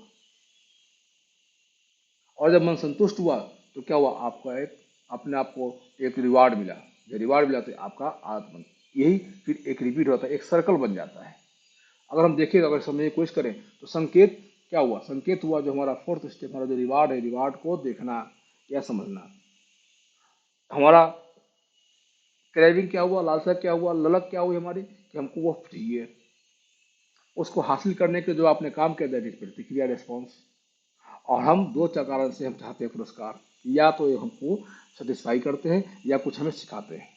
और जब मन संतुष्ट हुआ तो क्या हुआ, आपका एक अपने आप को एक रिवार्ड मिला। जब रिवार्ड मिला तो आपका आत्मन, यही फिर एक रिपीट होता है, एक सर्कल बन जाता है। अगर हम देखें, अगर समझने की कोशिश करें तो संकेत क्या हुआ, संकेत हुआ जो हमारा फोर्थ स्टेप, हमारा जो रिवार्ड है, रिवार्ड को देखना या समझना। हमारा क्रेविंग क्या हुआ, लालसा क्या हुआ, ललक क्या हुई हमारी, कि हमको वो चाहिए, उसको हासिल करने के जो आपने काम किया, दैट इज प्रतिक्रिया, रिस्पॉन्स। और हम दो चार कारण से हम चाहते हैं पुरस्कार, या तो ये हमको सेटिस्फाई करते हैं या कुछ हमें सिखाते हैं।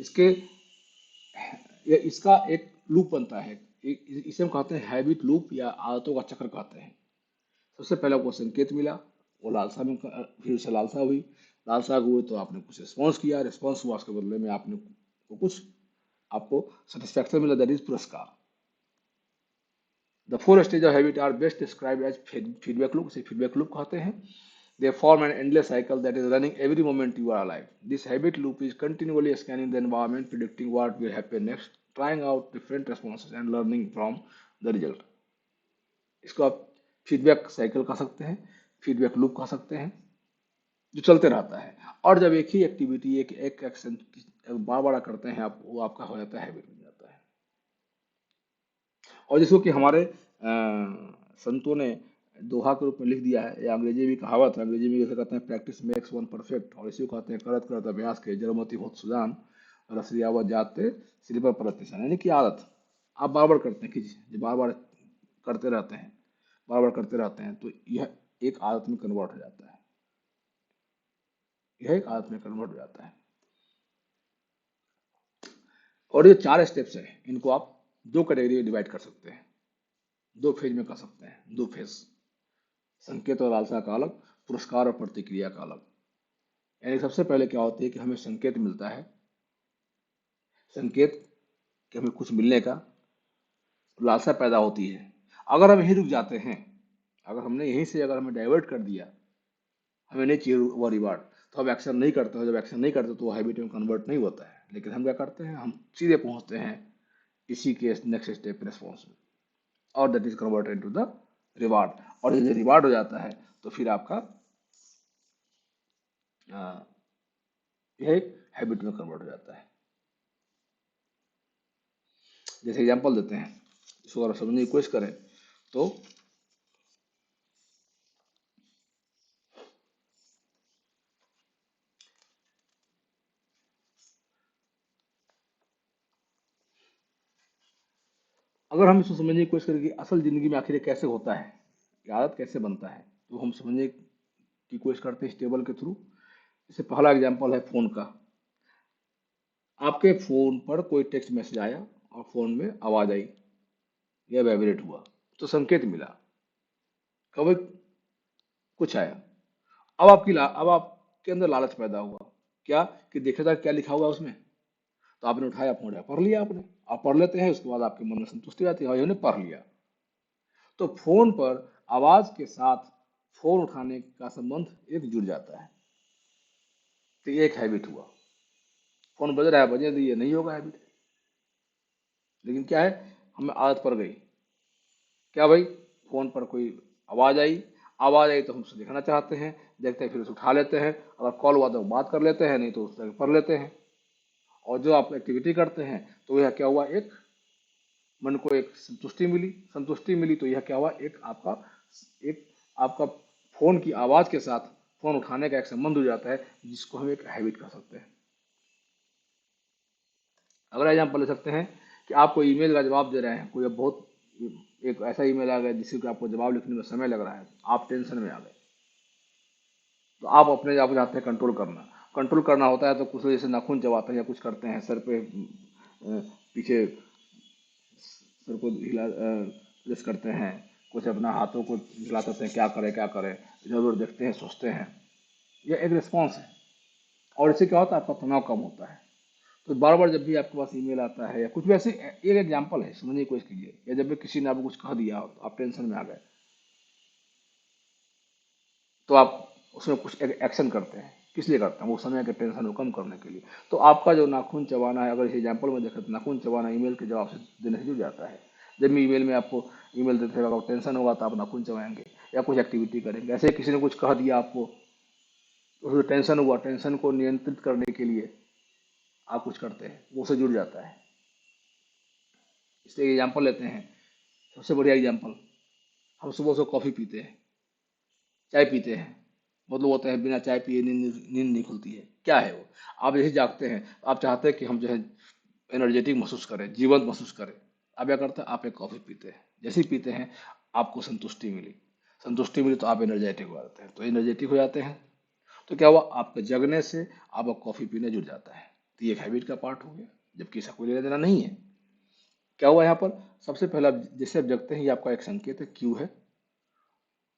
इसके ये इसका एक लूप बनता है, इसे हम कहते हैं हैबिट लूप या आदतों का चक्र कहते हैं। सबसे पहले आपको संकेत मिला, वो लालसा में, फिर उसे लालसा हुई, लालसा हुई तो आपने कुछ रिस्पॉन्स किया, रिस्पॉन्स हुआ, उसके बदले में आपने को कुछ आपको सेटिस्फैक्शन मिला, दैट इज पुरस्कार। The four stage of habit are best describe as feedback loop, इसे फीडबैक लूप कहते हैं। They form an endless cycle that is running every moment you are alive. This habit loop is continually scanning the environment, predicting what will happen next, trying out different responses and learning from the result. इसको आप feedback cycle कह सकते हैं, feedback loop कह सकते हैं, जो चलते रहता है। और जब एक ही एक्टिविटी, एक एक्शन बार बार करते हैं आप, वो आपका हो जाता है, हैबिट बन जाता है। और जिसको कि हमारे संतों ने दोहा के रूप में लिख दिया है, या अंग्रेजी में कहावत है, अंग्रेजी में जैसे कहते हैं प्रैक्टिस मेक्स वन परफेक्ट, और इसी को कहते हैं करत करत अभ्यास के जड़मति होत सुजान, रसरियावत जाते सिर पर परत निशान। यानी कि आदत आप बार बार करते हैं, कि बार बार करते रहते हैं, बार बार करते रहते हैं, तो यह एक आदत में कन्वर्ट हो जाता है, यह एक आदत में कन्वर्ट हो जाता है। और ये चार स्टेप्स हैं, इनको आप दो कैटेगरी में डिवाइड कर सकते हैं, दो फेज में कर सकते हैं, दो फेज, संकेत और लालसा का अलग, पुरस्कार और प्रतिक्रिया का अलग। यानी सबसे पहले क्या होती है कि हमें संकेत मिलता है, संकेत कि हमें कुछ मिलने का लालसा पैदा होती है। अगर हम यहीं रुक जाते हैं, अगर हमने यहीं से अगर हमें डाइवर्ट कर दिया, हमें नहीं चाहिए वो रिवार्ड, तो हम एक्शन नहीं करते हैं। जब एक्शन नहीं करते तो वो हैबिट में कन्वर्ट नहीं होता है। लेकिन हम क्या करते हैं, हम सीधे पहुंचते हैं इसी के नेक्स्ट स्टेप रिस्पॉन्स में, और that is converted to the reward. और जब रिवार्ड हो जाता है तो फिर आपका यह एक हैबिट में कन्वर्ट हो जाता है। जैसे एग्जांपल देते हैं, इसको अगर समझने की कोशिश करें तो अगर हम इसको समझने की कोशिश करें कि असल जिंदगी में आखिर ये कैसे होता है, ये आदत कैसे बनता है, तो हम समझने की कोशिश करते हैं इस टेबल के थ्रू। जैसे पहला एग्जांपल है फोन का। आपके फोन पर कोई टेक्स्ट मैसेज आया और फोन में आवाज आई या वाइब्रेट हुआ, तो संकेत मिला, कभी कुछ आया। अब आपके अंदर लालच पैदा हुआ, क्या, कि देखा था क्या लिखा हुआ है उसमें। तो आपने उठाया फोन, पढ़ लिया आपने। आप पढ़ लेते हैं, उसके बाद आपके मन में संतुष्टि आती है, हाँ, हमने पढ़ लिया। तो फोन पर आवाज के साथ फोन उठाने का संबंध एक जुड़ जाता है, तो ये एक हैबिट हुआ। फोन बज रहा है, बजे दिए, नहीं होगा हैबिट। लेकिन क्या है, हमें आदत पड़ गई, क्या भाई, फोन पर कोई आवाज आई, आवाज आई तो हम उसे देखना चाहते हैं, देखते हैं, फिर उसे उठा लेते हैं। अगर कॉल हुआ तो बात कर लेते हैं, नहीं तो उस तरह पढ़ लेते हैं। और जो आप एक्टिविटी करते हैं तो यह क्या हुआ, एक मन को एक संतुष्टि मिली, संतुष्टि मिली तो यह क्या हुआ, एक आपका फोन की आवाज के साथ फोन उठाने का एक संबंध हो जाता है, जिसको हम एक हैबिट कह सकते हैं। अगला एग्जाम्पल ले सकते हैं कि आप कोई ईमेल का जवाब दे रहे हैं, कोई अब बहुत एक ऐसा ईमेल आ गया जिसके आपको जवाब लिखने में समय लग रहा है, आप टेंशन में आ गए, तो आप अपने आप को चाहते हैं कंट्रोल करना होता है, तो कुछ जैसे नाखून चबाते हैं या कुछ करते हैं, सर पे पीछे सर को हिला प्रेस करते हैं, कुछ अपना हाथों को हिलाते हैं, क्या करें, इधर उधर देखते हैं, सोचते हैं। यह एक रिस्पॉन्स है, और इससे क्या होता है, आपका तनाव कम होता है। तो बार बार जब भी आपके पास ईमेल आता है या कुछ भी ऐसे, एक एग्जांपल है, समझने की कोशिश कीजिए, या जब भी किसी ने आपको कुछ कह दिया तो आप टेंशन में आ गए, तो आप उसमें कुछ एक्शन करते हैं, किस लिए करते हैं, वो समय के टेंशन को कम करने के लिए। तो आपका जो नाखून चबाना है, अगर इस एग्जाम्पल में देखें तो नाखून चबाना ईमेल के जवाब से देने से जुड़ जाता है। जब भी ईमेल में आपको ईमेल देते हैं, अगर टेंशन होगा तो आप नाखून चबाएंगे या कुछ एक्टिविटी करेंगे। ऐसे किसी ने कुछ कह दिया आपको, उसमें टेंशन हुआ, टेंशन को नियंत्रित करने के लिए आप कुछ करते हैं, वो से जुड़ जाता है। इसलिए एग्जाम्पल लेते हैं, सबसे बढ़िया एग्जाम्पल, हम सुबह से कॉफ़ी पीते हैं, चाय पीते हैं, बहुत लोग होते हैं बिना चाय पिए नींद नहीं खुलती है, क्या है वो, आप जैसे जागते हैं आप चाहते हैं कि हम जो है एनर्जेटिक महसूस करें, जीवंत महसूस करें, आप क्या करते हैं, आप एक कॉफ़ी पीते हैं, जैसे ही पीते हैं आपको संतुष्टि मिली तो आप एनर्जेटिक हो जाते हैं, तो एनर्जेटिक हो जाते हैं तो क्या हुआ, आपके जगने से आपका कॉफ़ी पीने जुड़ जाता है, तो ये एक हैबिट का पार्ट हो गया, जबकि इसका कोई लेना देना नहीं है। क्या हुआ यहाँ पर, सबसे पहला जैसे आप जगते हैं ये आपका एक संकेत है, क्यू है,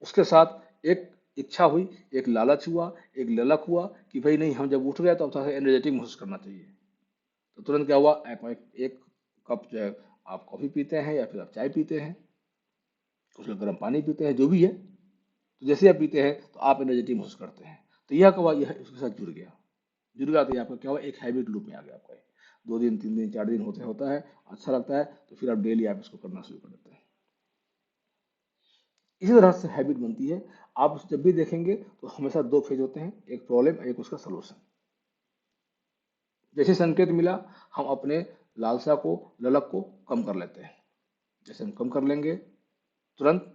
उसके साथ एक इच्छा हुई, एक लालच हुआ, एक ललक हुआ कि भाई नहीं, हम जब उठ गए तो अब थोड़ा सा एनर्जेटिक महसूस करना चाहिए। तो तुरंत क्या हुआ, आप एक कप जो है आप कॉफ़ी पीते हैं या फिर आप चाय पीते हैं, कुछ लोग गर्म पानी पीते हैं, जो भी है, तो जैसे आप पीते हैं तो आप एनर्जेटिक महसूस करते हैं। तो यह क्या हुआ, यह उसके साथ जुड़ गया तो ये आपका क्या हुआ, एक हैबिट लूप में आ गया आपका। 2 दिन 3 दिन 4 दिन होता है, अच्छा लगता है, तो फिर आप डेली आप इसको करना शुरू कर देते हैं। इसी तरह से हैबिट बनती है। आप जब भी देखेंगे तो हमेशा 2 फेज होते हैं, एक प्रॉब्लम, एक उसका सोल्यूशन। जैसे संकेत मिला, हम अपने लालसा को, ललक को कम कर लेते हैं, जैसे हम कम कर लेंगे तुरंत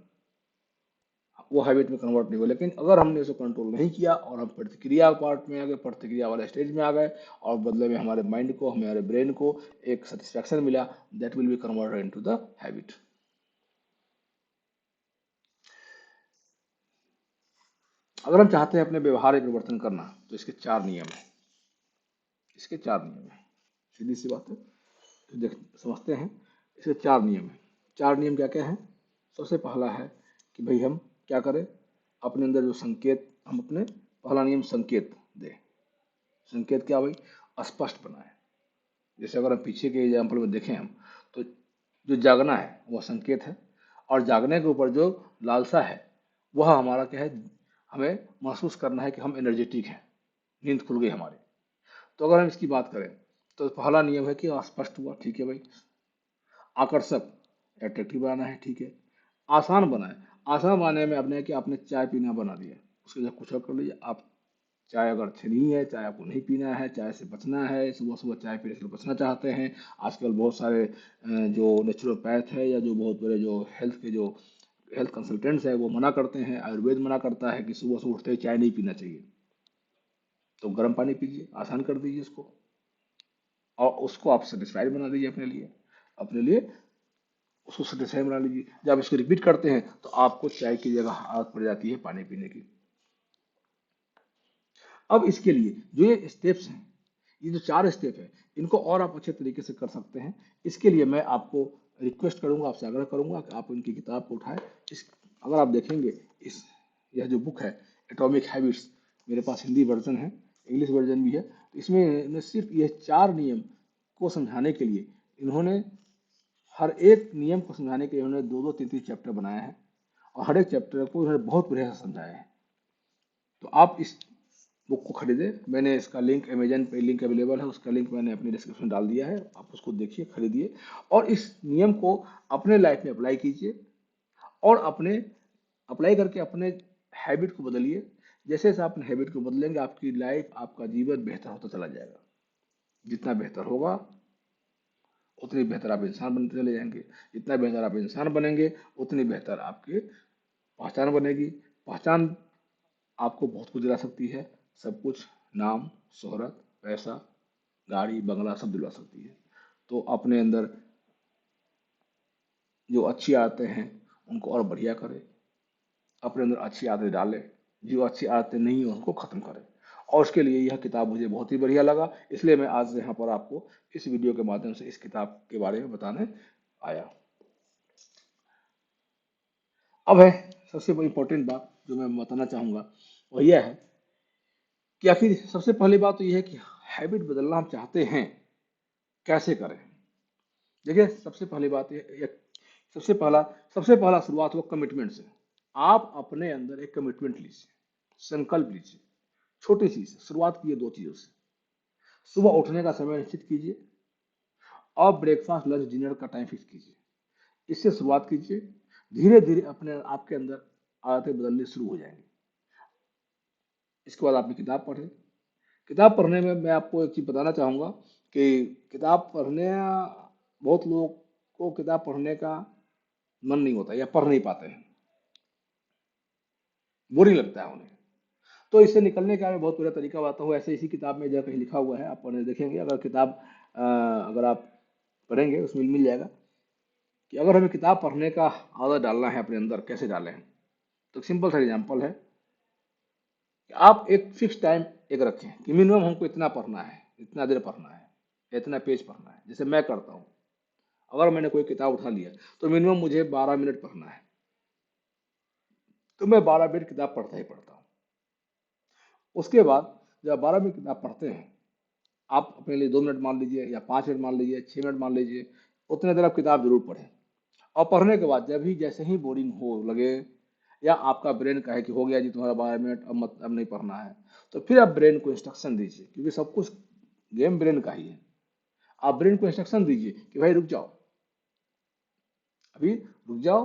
वो हैबिट में कन्वर्ट नहीं हुआ। लेकिन अगर हमने उसको कंट्रोल नहीं किया और हम प्रतिक्रिया पार्ट में आ गए, प्रतिक्रिया वाले स्टेज में आ गए, और बदले में हमारे माइंड को, हमारे ब्रेन को एक सेटिस्फैक्शन मिला, that will be converted into the habit. अगर हम चाहते हैं अपने व्यवहार में परिवर्तन करना तो इसके 4 नियम हैं, इसके 4 नियम हैं, सीधी सी बात है, तो देख समझते हैं। इसके 4 नियम हैं। 4 नियम क्या क्या हैं, सबसे पहला है कि भाई हम क्या करें, अपने अंदर जो संकेत, हम अपने, पहला नियम संकेत दें। संकेत क्या भाई, स्पष्ट बनाए। जैसे अगर हम पीछे के एग्जाम्पल में देखें हम, तो जो जागना है वह संकेत है, और जागने के ऊपर जो लालसा है वह हमारा क्या है, हमें महसूस करना है कि हम एनर्जेटिक हैं, नींद खुल गई हमारी। तो अगर हम इसकी बात करें तो पहला नियम है कि स्पष्ट हुआ, ठीक है भाई। आकर्षक, एट्रैक्टिव बनाना है, ठीक है। आसान बनाए, आसान बनाने में आपने कि आपने चाय पीना बना दिया, उसके लिए कुछ और कर लीजिए आप। चाय अगर अच्छी नहीं है, चाय आपको नहीं पीना है, चाय से बचना है, सुबह सुबह चाय पीने से बचना चाहते हैं, आजकल बहुत सारे जो नेचुरोपैथ है या जो बहुत बड़े जो हेल्थ के जो हेल्थ कंसल्टेंट्स है वो मना करते हैं, आयुर्वेद मना करता है कि सुबह सुबह उठते ही चाय नहीं पीना चाहिए। तो गर्म पानी पीजिए, आसान कर दीजिए इसको, और उसको आप सेटिस्फाइड बना दीजिए अपने लिए उसको सेटिस्फाइड बना लीजिए। जब आप इसको रिपीट करते हैं तो आपको चाय की जगह आदत पड़ जाती है पानी पीने की। अब इसके लिए जो ये स्टेप्स हैं, ये जो 4 स्टेप है, इनको और आप अच्छे तरीके से कर सकते हैं। इसके लिए मैं आपको रिक्वेस्ट करूंगा, आपसे आग्रह करूंगा कि आप उनकी किताब को उठाएं। इस अगर आप देखेंगे, इस यह जो बुक है एटॉमिक हैबिट्स, मेरे पास हिंदी वर्जन है, इंग्लिश वर्जन भी है, तो इसमें न सिर्फ ये 4 नियम को समझाने के लिए इन्होंने, हर एक नियम को समझाने के लिए इन्होंने 2 2 3 3 चैप्टर बनाए हैं, और हर एक चैप्टर को इन्होंने बहुत बढ़िया से समझाया है। तो आप इस बुक को खरीदें, मैंने इसका लिंक अमेजन पे लिंक अवेलेबल है, उसका लिंक मैंने अपनी डिस्क्रिप्शन में डाल दिया है, आप उसको देखिए, खरीदिए, और इस नियम को अपने लाइफ में अप्लाई कीजिए, और अपने अप्लाई करके अपने हैबिट को बदलिए। जैसे जैसे आप हैबिट को बदलेंगे आपकी लाइफ, आपका जीवन बेहतर होता चला जाएगा। जितना बेहतर होगा उतनी बेहतर आप इंसान बनते चले जाएंगे, जितना बेहतर आप इंसान बनेंगे उतनी बेहतर आपकी पहचान बनेगी। पहचान आपको बहुत कुछ दिला सकती है, सब कुछ, नाम, शोहरत, पैसा, गाड़ी, बंगला सब दिलवा सकती है। तो अपने अंदर जो अच्छी आदतें हैं उनको और बढ़िया करें, अपने अंदर अच्छी आदतें डालें, जो अच्छी आदतें नहीं हैं उनको खत्म करें। और उसके लिए यह किताब मुझे बहुत ही बढ़िया लगा, इसलिए मैं आज यहाँ पर आपको इस वीडियो के माध्यम से इस किताब के बारे में बताने आया। अब है सबसे इम्पोर्टेंट बात जो मैं बताना चाहूँगा, वह यह है कि आखिर सबसे पहली बात तो यह है कि हैबिट बदलना हम चाहते हैं, कैसे करें। देखिए सबसे पहली बात ये सबसे पहला शुरुआत हो कमिटमेंट से। आप अपने अंदर एक कमिटमेंट लीजिए, संकल्प लीजिए, छोटी सी से शुरुआत कीजिए 2 चीजों से। सुबह उठने का समय निश्चित कीजिए और ब्रेकफास्ट लंच डिनर का टाइम फिक्स कीजिए। इससे शुरुआत कीजिए, धीरे धीरे अपने आपके अंदर आदतें बदलनी शुरू हो जाएंगी। इसके बाद आपने किताब पढ़े। किताब पढ़ने में मैं आपको एक चीज बताना चाहूंगा कि किताब पढ़ने, बहुत लोगों को किताब पढ़ने का मन नहीं होता या पढ़ नहीं पाते हैं, बोरिंग लगता है उन्हें। तो इससे निकलने का मैं बहुत बुरा तरीका बताता हूँ। ऐसे इसी किताब में जगह कहीं लिखा हुआ है, आप पढ़ने देखेंगे, अगर किताब अगर आप पढ़ेंगे उसमें मिल जाएगा कि अगर हमें किताब पढ़ने का आदत डालना है अपने अंदर, कैसे डालें। तो सिंपल सा एग्जाम्पल है कि आप एक फिक्स टाइम एक रखें कि मिनिमम हमको इतना पढ़ना है, इतना देर पढ़ना है, इतना पेज पढ़ना है। जैसे मैं करता हूँ, अगर मैंने कोई किताब उठा लिया तो मिनिमम मुझे 12 मिनट पढ़ना है, तो मैं 12 मिनट किताब पढ़ता ही पढ़ता हूँ। उसके बाद जब 12 मिनट किताब पढ़ते हैं, आप अपने लिए 2 मिनट मान लीजिए या 5 मिनट मान लीजिए, 6 मिनट मान लीजिए, उतने देर आप किताब जरूर पढ़ें। और पढ़ने के बाद जब भी जैसे ही बोरिंग हो लगे या आपका ब्रेन कहे कि हो गया जी तुम्हारा 12 मिनट, अब मत, अब नहीं पढ़ना है, तो फिर आप ब्रेन को इंस्ट्रक्शन दीजिए, क्योंकि सब कुछ गेम ब्रेन का ही है। आप ब्रेन को इंस्ट्रक्शन दीजिए कि भाई रुक जाओ, अभी रुक जाओ,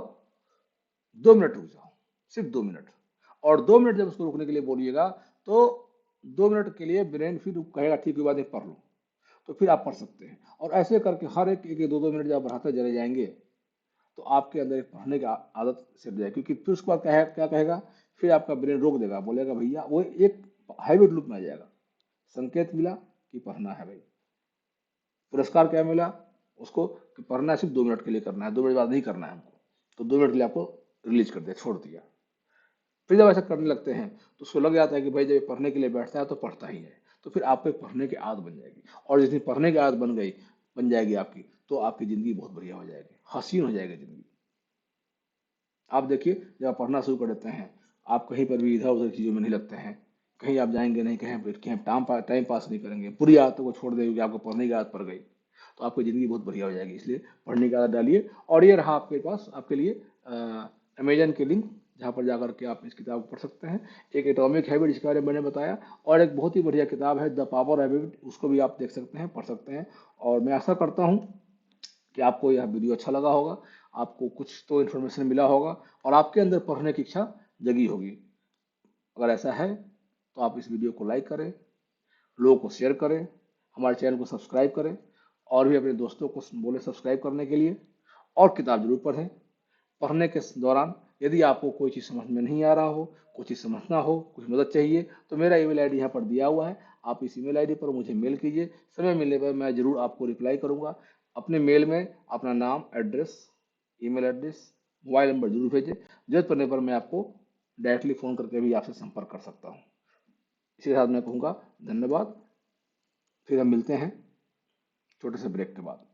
2 मिनट रुक जाओ, सिर्फ 2 मिनट। और 2 मिनट जब उसको रुकने के लिए बोलिएगा तो 2 मिनट के लिए ब्रेन फिर कहेगा ठीक है बाद में पढ़ लो, तो फिर आप पढ़ सकते हैं। और ऐसे करके हर एक 2 2 मिनट जब बढ़ाते चले जाएंगे तो आपके अंदर एक पढ़ने की आदत से जाएगी। क्योंकि फिर उसके बाद क्या कहेगा, फिर आपका ब्रेन रोक देगा, बोलेगा भैया, वो एक हैबिट लूप में आ जाएगा। संकेत मिला कि पढ़ना है भाई, पुरस्कार क्या मिला उसको कि पढ़ना है, सिर्फ 2 मिनट के लिए करना है, 2 मिनट बाद नहीं करना है हमको, तो 2 मिनट के लिए आपको रिलीज कर दिया, छोड़ दिया। फिर जब ऐसा करने लगते हैं तो उसको लग जाता है कि भाई जब ये पढ़ने के लिए बैठता है तो पढ़ता ही है, तो फिर आपको एक पढ़ने की आदत बन जाएगी। और जिस दिन पढ़ने की आदत बन जाएगी आपकी, तो आपकी जिंदगी बहुत बढ़िया हो जाएगी, हसीन हो जाएगी जिंदगी। आप देखिए जब आप पढ़ना शुरू कर देते हैं, आप कहीं पर भी इधर उधर चीज़ों में नहीं लगते हैं, कहीं आप जाएंगे नहीं, कहीं बैठ के टाइम पास नहीं करेंगे, बुरी आदतों को छोड़ देंगे, आपको पढ़ने की आदत पड़ गई, तो आपकी ज़िंदगी बहुत बढ़िया हो जाएगी। इसलिए पढ़ने की आदत डालिए। और ये रहा आपके पास आपके लिए अमेजन के लिंक, जहाँ पर जाकर के आप इस किताब को पढ़ सकते हैं। एक एटॉमिक हैबिट जिसके बारे में मैंने बताया, और एक बहुत ही बढ़िया किताब है द पावर हैबिट, उसको भी आप देख सकते हैं, पढ़ सकते हैं। और मैं आशा करता हूँ कि आपको यह वीडियो अच्छा लगा होगा, आपको कुछ तो इन्फॉर्मेशन मिला होगा और आपके अंदर पढ़ने की इच्छा जगी होगी। अगर ऐसा है तो आप इस वीडियो को लाइक करें, लोगों को शेयर करें, हमारे चैनल को सब्सक्राइब करें, और भी अपने दोस्तों को बोले सब्सक्राइब करने के लिए। और किताब जरूर पढ़ें। पढ़ने के दौरान यदि आपको कोई चीज़ समझ में नहीं आ रहा हो, कुछ चीज़ समझना हो, कुछ मदद चाहिए, तो मेरा ईमेल आईडी यहाँ पर दिया हुआ है, आप इस ईमेल आईडी पर मुझे मेल कीजिए। समय मिलने पर मैं जरूर आपको रिप्लाई करूँगा। अपने मेल में अपना नाम, address, email address, mobile number जरूर भेजें। जरूरत पड़ने पर मैं आपको डायरेक्टली फ़ोन करके भी आपसे संपर्क कर सकता हूँ। इसी के साथ मैं कहूँगा धन्यवाद। फिर हम मिलते हैं छोटे से ब्रेक के बाद।